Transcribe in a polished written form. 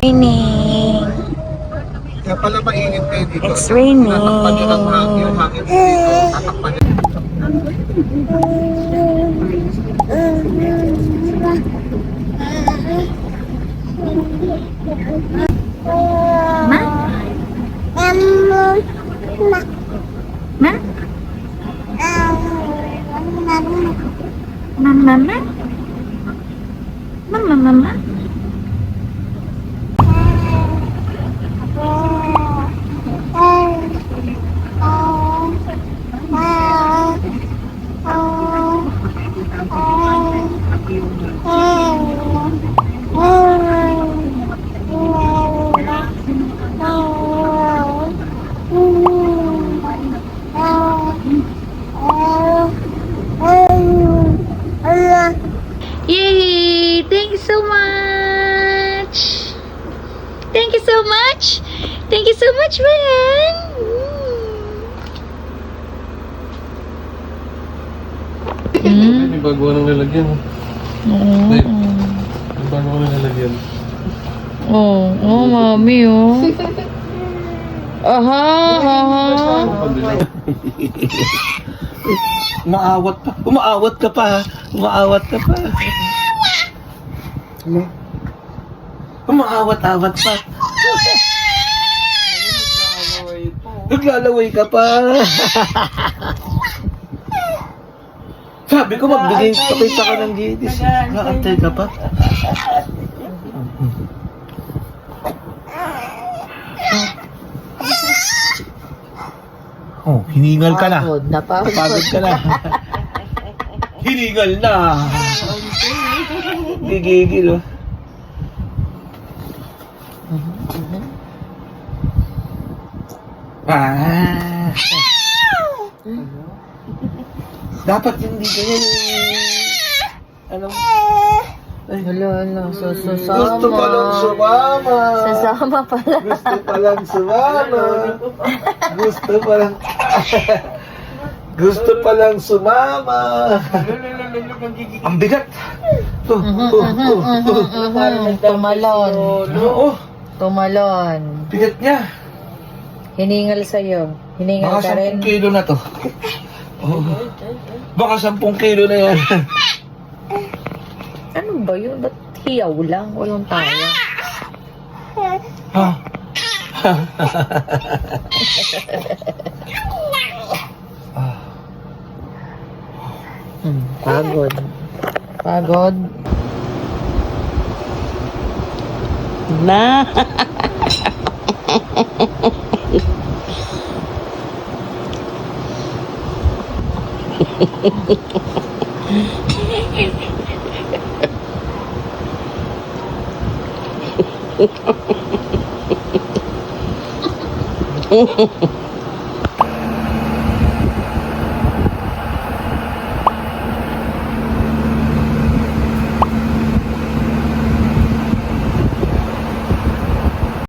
Raining. Kaya pala mainit kayo dito. It's raining. Tatakpan nyo ng hangin. Yung hangin dito. Tatakpan nyo. Ma? Ma? Mama? Mama, mama? Yay! Thank you so much! Thank you so much! Thank you so much, man! May bago nang lalagyan. May bago nang lalagyan. Oh, mami, oh. Aha, aha. Umaawat pa. Umaawat ka pa. Umaawat ka pa. Umaawat-awat pa. Naglalaway ka pa. Sabi ko magbigay pakita ka ng gitis. Naantay ka pa. Oh, hiningal ka na. Napagod. Pagod ka na. Hiningal na. Gigigil, oh. Ah. Dapat hindi ganyan. Ano? Hala, susama. Gusto palang sumama. Sasama pala. Gusto palang sumama. Gusto palang... Gusto palang sumama. Ang bigat. Tumalon. Oo. Tumalon. Bigat niya. Hiningal sa'yo. Hiningal ka Baka rin. 10 kilo na to. Oh. Baka 10 kilo na yan. Ano ba yun? Ba't hiyaw lang? Walang tawa. Ha? Pagod. Pagod. Na.